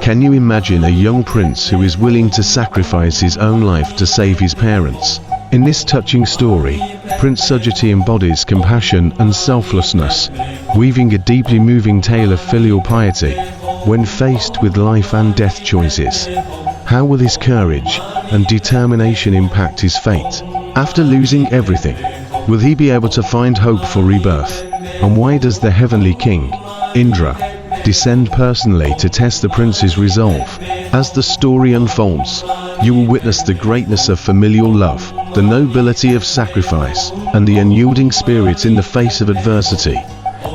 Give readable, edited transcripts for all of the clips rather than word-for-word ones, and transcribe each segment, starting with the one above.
Can you imagine a young prince who is willing to sacrifice his own life to save his parents? In this touching story, Prince Sujatha embodies compassion and selflessness, weaving a deeply moving tale of filial piety when faced with life and death choices. How will his courage and determination impact his fate? After losing everything, will he be able to find hope for rebirth? And why does the Heavenly King, Indra, descend personally to test the prince's resolve? As the story unfolds, you will witness the greatness of familial love, the nobility of sacrifice, and the unyielding spirit in the face of adversity.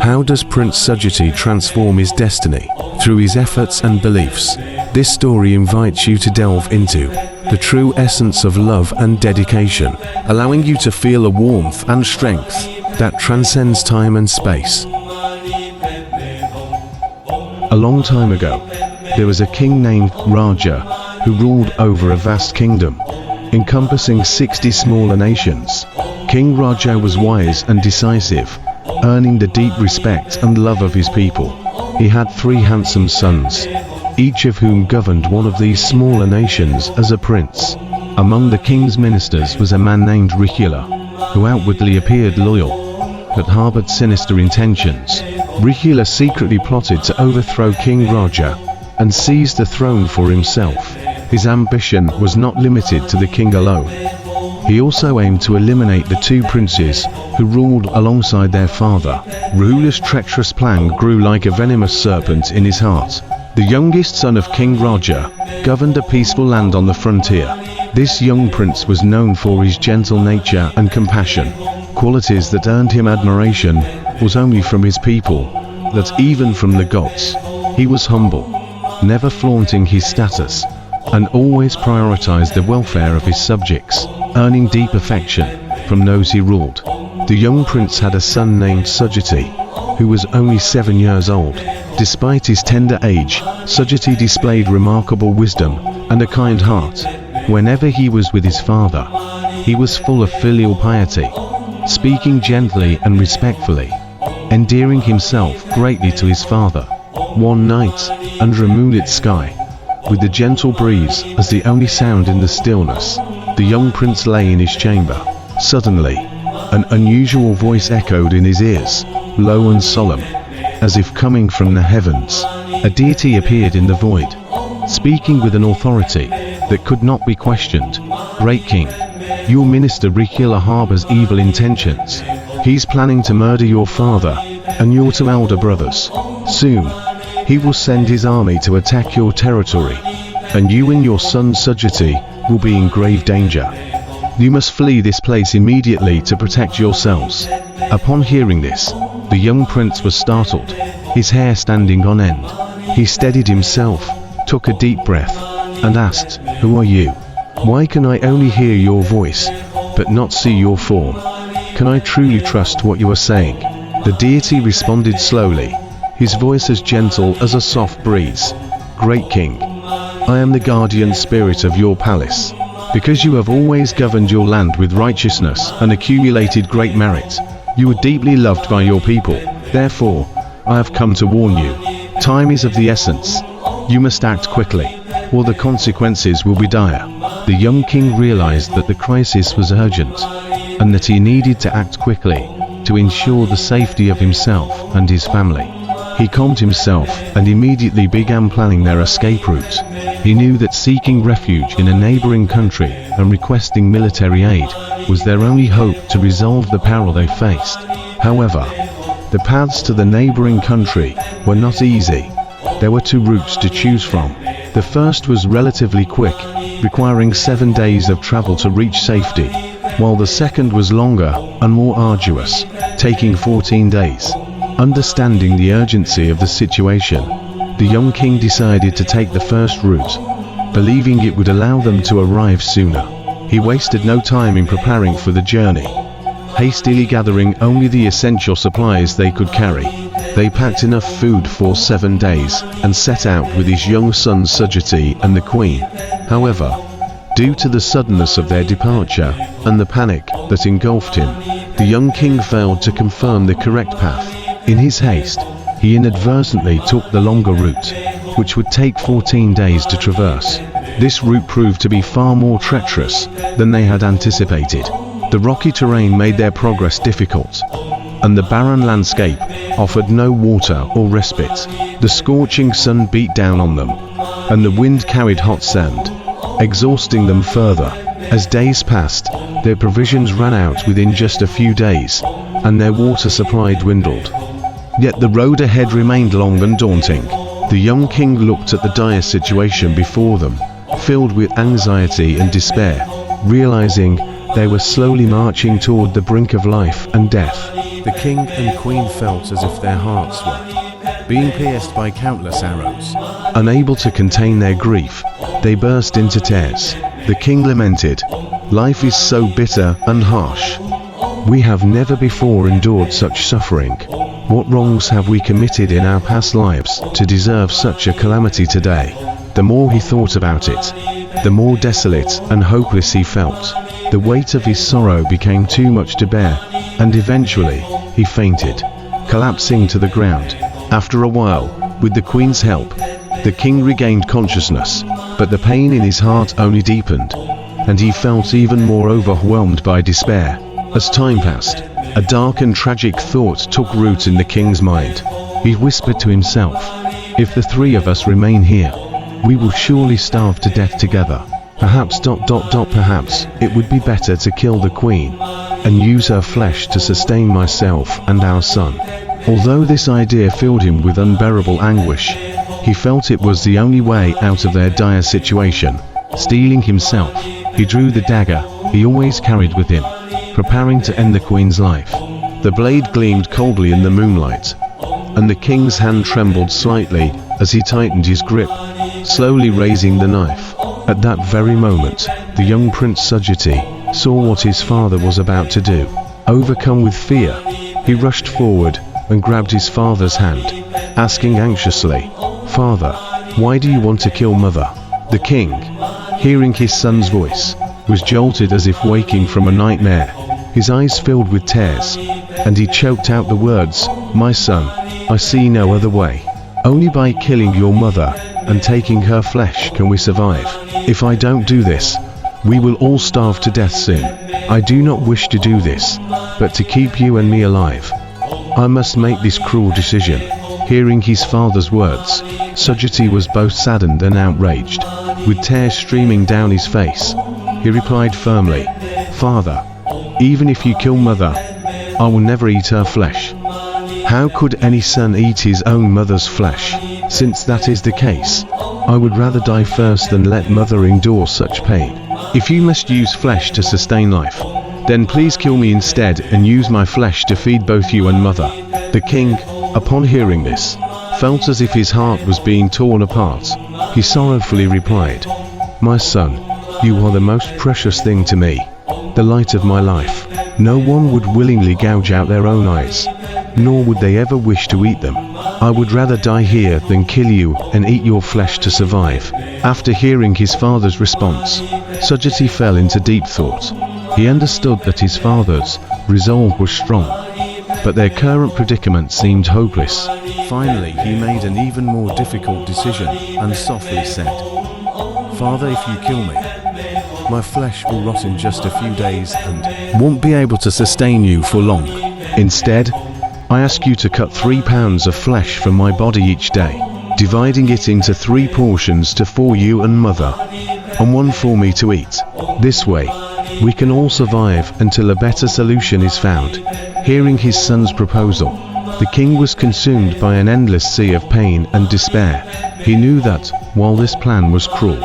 How does Prince Sujatha transform his destiny? Through his efforts and beliefs. This story invites you to delve into the true essence of love and dedication, allowing you to feel a warmth and strength that transcends time and space. A long time ago, there was a king named Raja who ruled over a vast kingdom, encompassing 60 smaller nations. King Raja was wise and decisive, earning the deep respect and love of his people. He had 3 handsome sons, each of whom governed one of these smaller nations as a prince. Among the king's ministers was a man named Rikula, who outwardly appeared loyal, but harbored sinister intentions. Rikula secretly plotted to overthrow King Raja and seize the throne for himself. His ambition was not limited to the king alone. He also aimed to eliminate the 2 princes who ruled alongside their father. Rikula's treacherous plan grew like a venomous serpent in his heart. The youngest son of King Raja governed a peaceful land on the frontier. This young prince was known for his gentle nature and compassion, qualities that earned him admiration was only from his people, that even from the gods. He was humble, never flaunting his status, and always prioritized the welfare of his subjects, earning deep affection from those he ruled. The young prince had a son named Sujatha, who was only 7 years old. Despite his tender age, Sujatha displayed remarkable wisdom and a kind heart. Whenever he was with his father, he was full of filial piety, speaking gently and respectfully, endearing himself greatly to his father. One night, under a moonlit sky, with the gentle breeze as the only sound in the stillness, the young prince lay in his chamber. Suddenly, an unusual voice echoed in his ears, low and solemn, as if coming from the heavens. A deity appeared in the void, speaking with an authority that could not be questioned. "Great king, your minister Rikula harbors evil intentions. He's planning to murder your father and your 2 elder brothers. Soon, he will send his army to attack your territory, and you and your son Sujatha will be in grave danger. You must flee this place immediately to protect yourselves." Upon hearing this, the young prince was startled, his hair standing on end. He steadied himself, took a deep breath, and asked, "Who are you? Why can I only hear your voice, but not see your form? Can I truly trust what you are saying?" The deity responded slowly, his voice as gentle as a soft breeze. "Great king, I am the guardian spirit of your palace. Because you have always governed your land with righteousness and accumulated great merit, you are deeply loved by your people. Therefore, I have come to warn you. Time is of the essence. You must act quickly, or the consequences will be dire." The young king realized that the crisis was urgent, and that he needed to act quickly to ensure the safety of himself and his family. He calmed himself and immediately began planning their escape route. He knew that seeking refuge in a neighboring country and requesting military aid was their only hope to resolve the peril they faced. However, the paths to the neighboring country were not easy. There were 2 routes to choose from. The first was relatively quick, requiring 7 days of travel to reach safety, while the second was longer and more arduous, taking 14 days. Understanding the urgency of the situation, the young king decided to take the first route, believing it would allow them to arrive sooner. He wasted no time in preparing for the journey, hastily gathering only the essential supplies they could carry. They packed enough food for 7 days and set out with his young son Sujatha and the queen. However, due to the suddenness of their departure and the panic that engulfed him, the young king failed to confirm the correct path. In his haste, he inadvertently took the longer route, which would take 14 days to traverse. This route proved to be far more treacherous than they had anticipated. The rocky terrain made their progress difficult, and the barren landscape offered no water or respite. The scorching sun beat down on them, and the wind carried hot sand, exhausting them further. As days passed, their provisions ran out within just a few days, and their water supply dwindled. Yet the road ahead remained long and daunting. The young king looked at the dire situation before them, filled with anxiety and despair, realizing they were slowly marching toward the brink of life and death. The king and queen felt as if their hearts were being pierced by countless arrows. Unable to contain their grief, they burst into tears. The king lamented, "Life is so bitter and harsh. We have never before endured such suffering. What wrongs have we committed in our past lives to deserve such a calamity today?" The more he thought about it, the more desolate and hopeless he felt. The weight of his sorrow became too much to bear, and eventually, he fainted, collapsing to the ground. After a while, with the queen's help, the king regained consciousness, but the pain in his heart only deepened, and he felt even more overwhelmed by despair. As time passed, a dark and tragic thought took root in the king's mind. He whispered to himself, "If the three of us remain here, we will surely starve to death together. Perhaps perhaps it would be better to kill the queen and use her flesh to sustain myself and our son." Although this idea filled him with unbearable anguish, he felt it was the only way out of their dire situation. Steeling himself, he drew the dagger he always carried with him, preparing to end the queen's life. The blade gleamed coldly in the moonlight, and the king's hand trembled slightly as he tightened his grip, slowly raising the knife. At that very moment, the young Prince Sujatha saw what his father was about to do. Overcome with fear, he rushed forward and grabbed his father's hand, asking anxiously, "Father, why do you want to kill Mother?" The king, hearing his son's voice, was jolted as if waking from a nightmare. His eyes filled with tears, and he choked out the words, "My son, I see no other way. Only by killing your mother and taking her flesh can we survive. If I don't do this, we will all starve to death soon. I do not wish to do this, but to keep you and me alive. I must make this cruel decision." Hearing his father's words, Sujatha was both saddened and outraged. With tears streaming down his face, he replied firmly, "Father, even if you kill Mother, I will never eat her flesh." How could any son eat his own mother's flesh? Since that is the case, I would rather die first than let Mother endure such pain. If you must use flesh to sustain life, then please kill me instead and use my flesh to feed both you and Mother. The king, upon hearing this, felt as if his heart was being torn apart. He sorrowfully replied, "My son, you are the most precious thing to me, the light of my life. No one would willingly gouge out their own eyes, nor would they ever wish to eat them. I would rather die here than kill you and eat your flesh to survive." After hearing his father's response, Sujatha fell into deep thought. He understood that his father's resolve was strong, but their current predicament seemed hopeless. Finally, he made an even more difficult decision and softly said, "Father, if you kill me, my flesh will rot in just a few days and won't be able to sustain you for long. Instead, I ask you to cut 3 pounds of flesh from my body each day, dividing it into 3 portions for you and Mother, and 1 for me to eat. This way, we can all survive until a better solution is found." Hearing his son's proposal, the king was consumed by an endless sea of pain and despair. He knew that, while this plan was cruel,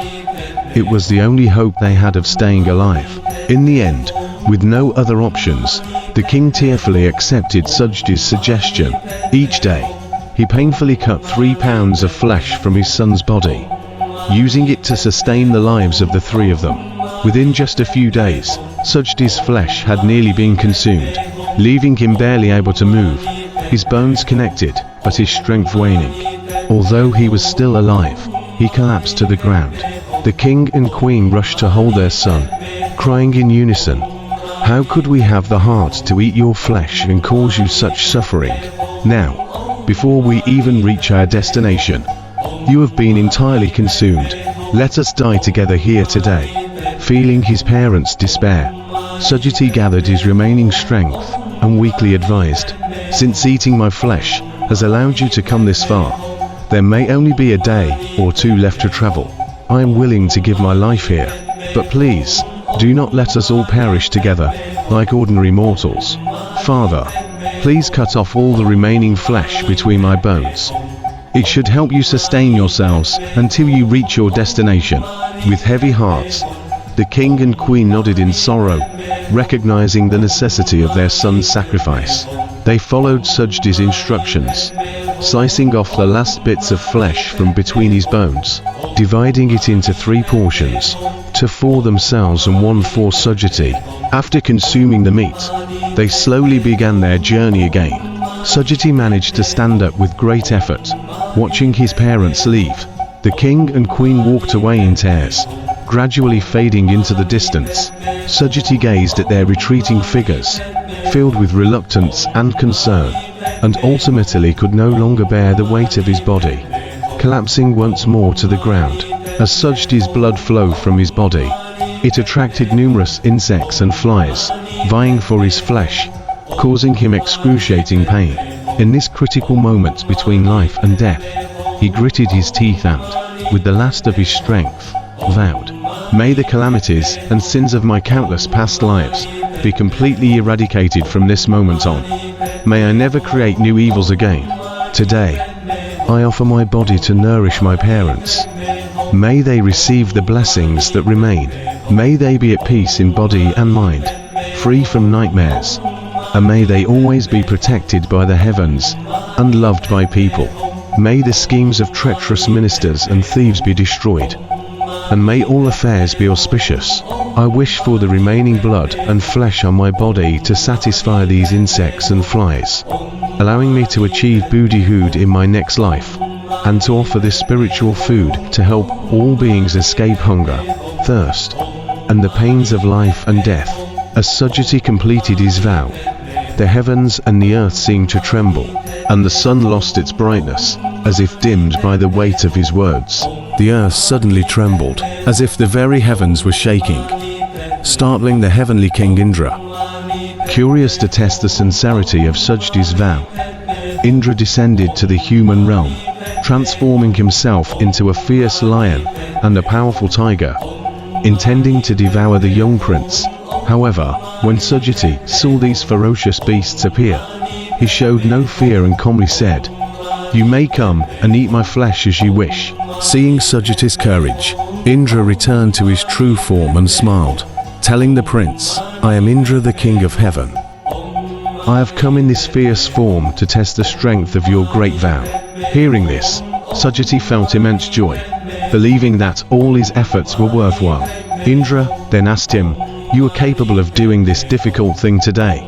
it was the only hope they had of staying alive. In the end, with no other options, the king tearfully accepted Sujatha's suggestion. Each day, he painfully cut 3 pounds of flesh from his son's body, using it to sustain the lives of the 3 of them. Within just a few days, Sujatha's flesh had nearly been consumed, leaving him barely able to move, his bones connected, but his strength waning. Although he was still alive, he collapsed to the ground. The king and queen rushed to hold their son, crying in unison, "How could we have the heart to eat your flesh and cause you such suffering? Now, before we even reach our destination, You have been entirely consumed. Let us die together here today." Feeling his parents' despair, Sujatha gathered his remaining strength and weakly advised, "Since eating my flesh has allowed you to come this far, there may only be a day or two left to travel. I am willing to give my life here, but please, do not let us all perish together like ordinary mortals. Father, please cut off all the remaining flesh between my bones. It should help you sustain yourselves until you reach your destination." With heavy hearts, the king and queen nodded in sorrow, recognizing the necessity of their son's sacrifice. They followed Sujatha's instructions, slicing off the last bits of flesh from between his bones, dividing it into 3 portions, 2 for themselves and 1 for Sujatha. After consuming the meat, they slowly began their journey again. Sujatha managed to stand up with great effort, watching his parents leave. The king and queen walked away in tears, gradually fading into the distance. Sujatha gazed at their retreating figures, filled with reluctance and concern, and ultimately could no longer bear the weight of his body, collapsing once more to the ground. As Sujatha's blood flowed from his body, it attracted numerous insects and flies, vying for his flesh, causing him excruciating pain. In this critical moment between life and death, he gritted his teeth and, with the last of his strength, vowed, "May the calamities and sins of my countless past lives be completely eradicated from this moment on. May I never create new evils again. Today, I offer my body to nourish my parents. May they receive the blessings that remain. May they be at peace in body and mind, free from nightmares. And may they always be protected by the heavens and loved by people. May the schemes of treacherous ministers and thieves be destroyed. And may all affairs be auspicious. I wish for the remaining blood and flesh on my body to satisfy these insects and flies, allowing me to achieve Buddhahood in my next life, and to offer this spiritual food to help all beings escape hunger, thirst, and the pains of life and death." As Sujatha completed his vow, the heavens and the earth seemed to tremble, and the sun lost its brightness, as if dimmed by the weight of his words. The earth suddenly trembled, as if the very heavens were shaking, startling the heavenly king Indra. Curious to test the sincerity of Sujatha's vow, Indra descended to the human realm, transforming himself into a fierce lion and a powerful tiger, intending to devour the young prince. However, when Sujatha saw these ferocious beasts appear, he showed no fear and calmly said, "You may come and eat my flesh as you wish." Seeing Sujatha's courage, Indra returned to his true form and smiled, telling the prince, "I am Indra, the king of heaven. I have come in this fierce form to test the strength of your great vow." Hearing this, Sujatha felt immense joy, believing that all his efforts were worthwhile. Indra then asked him, "You are capable of doing this difficult thing today,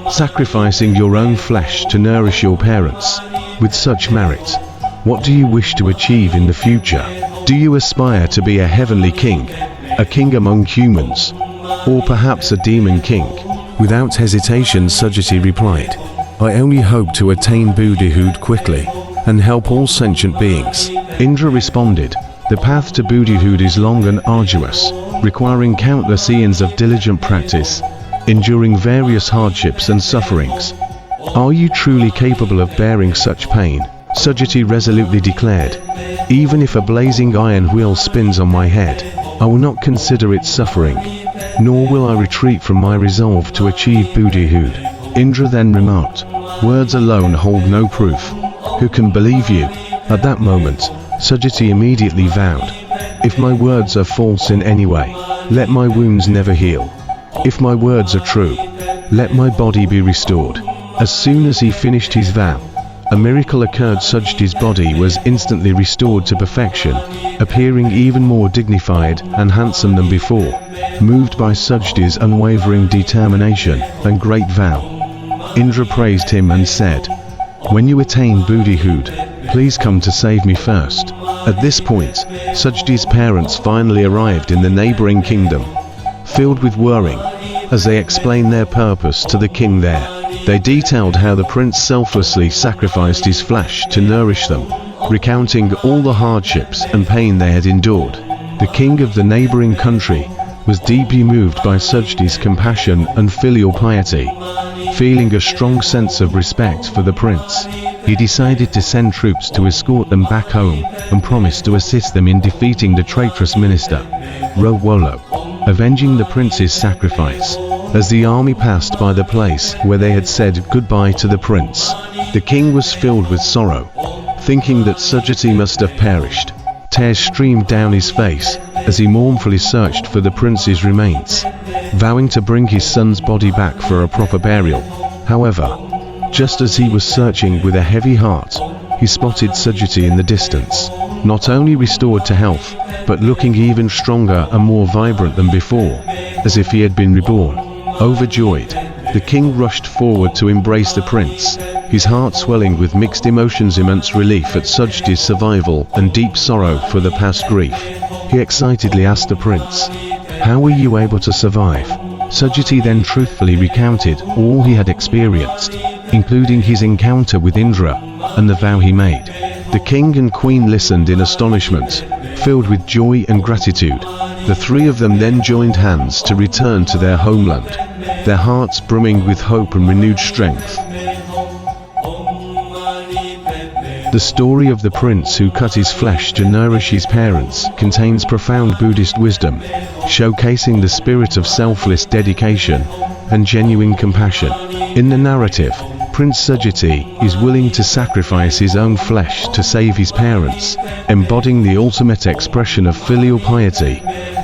sacrificing your own flesh to nourish your parents. With such merit, what do you wish to achieve in the future? Do you aspire to be a heavenly king, a king among humans, or perhaps a demon king?" Without hesitation, Sujatha replied, "I only hope to attain Buddhahood quickly and help all sentient beings." Indra responded, "The path to Buddhahood is long and arduous, requiring countless eons of diligent practice, enduring various hardships and sufferings. Are you truly capable of bearing such pain?" Sujatha resolutely declared, "Even if a blazing iron wheel spins on my head, I will not consider it suffering, nor will I retreat from my resolve to achieve Buddhahood." Indra then remarked, "Words alone hold no proof. Who can believe you?" At that moment, Sujatha immediately vowed, "If my words are false in any way, let my wounds never heal. If my words are true, let my body be restored." As soon as he finished his vow, a miracle occurred. Sujatha's body was instantly restored to perfection, appearing even more dignified and handsome than before. Moved by Sujatha's unwavering determination and great vow, Indra praised him and said, "When you attain Buddhahood, please come to save me first." At this point, Sujatha's parents finally arrived in the neighboring kingdom, filled with worry, as they explained their purpose to the king there. They detailed how the prince selflessly sacrificed his flesh to nourish them, recounting all the hardships and pain they had endured. The king of the neighboring country was deeply moved by Sujatha's compassion and filial piety. Feeling a strong sense of respect for the prince, he decided to send troops to escort them back home and promised to assist them in defeating the traitorous minister, Rowolo, avenging the prince's sacrifice. As the army passed by the place where they had said goodbye to the prince, the king was filled with sorrow, thinking that Sujatha must have perished. Tears streamed down his face as he mournfully searched for the prince's remains, vowing to bring his son's body back for a proper burial. However, just as he was searching with a heavy heart, he spotted Sujatha in the distance, not only restored to health, but looking even stronger and more vibrant than before, as if he had been reborn. Overjoyed, the king rushed forward to embrace the prince, his heart swelling with mixed emotions: immense relief at Sujatha's survival and deep sorrow for the past grief. He excitedly asked the prince, "How were you able to survive?" Sujatha then truthfully recounted all he had experienced, including his encounter with Indra and the vow he made. The king and queen listened in astonishment, filled with joy and gratitude. The three of them then joined hands to return to their homeland, their hearts brimming with hope and renewed strength. The story of the prince who cut his flesh to nourish his parents contains profound Buddhist wisdom, showcasing the spirit of selfless dedication and genuine compassion. In the narrative, Prince Sujatha is willing to sacrifice his own flesh to save his parents, embodying the ultimate expression of filial piety,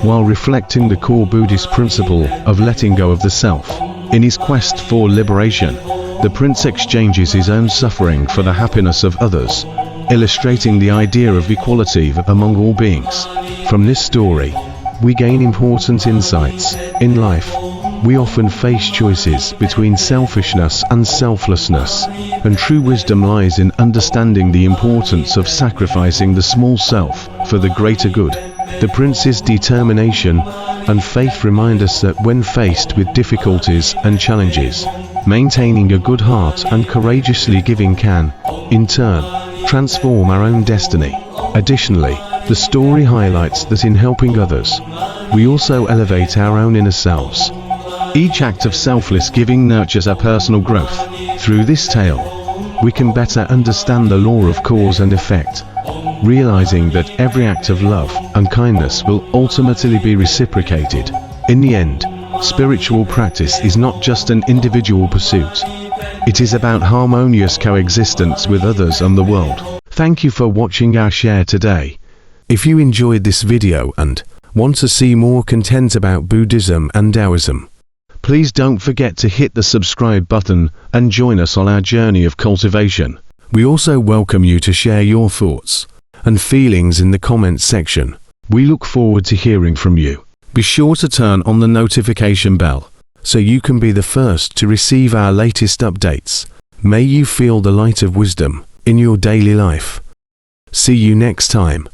while reflecting the core Buddhist principle of letting go of the self. In his quest for liberation, the prince exchanges his own suffering for the happiness of others, illustrating the idea of equality among all beings. From this story, we gain important insights. In life, we often face choices between selfishness and selflessness, and true wisdom lies in understanding the importance of sacrificing the small self for the greater good. The prince's determination and faith remind us that when faced with difficulties and challenges, maintaining a good heart and courageously giving can, in turn, transform our own destiny. Additionally, the story highlights that in helping others, we also elevate our own inner selves. Each act of selfless giving nurtures our personal growth. Through this tale, we can better understand the law of cause and effect, realizing that every act of love and kindness will ultimately be reciprocated. In the end, spiritual practice is not just an individual pursuit. It is about harmonious coexistence with others and the world. Thank you for watching our share today. If you enjoyed this video and want to see more content about Buddhism and Taoism, please don't forget to hit the subscribe button and join us on our journey of cultivation. We also welcome you to share your thoughts and feelings in the comments section. We look forward to hearing from you. Be sure to turn on the notification bell so you can be the first to receive our latest updates. May you feel the light of wisdom in your daily life. See you next time.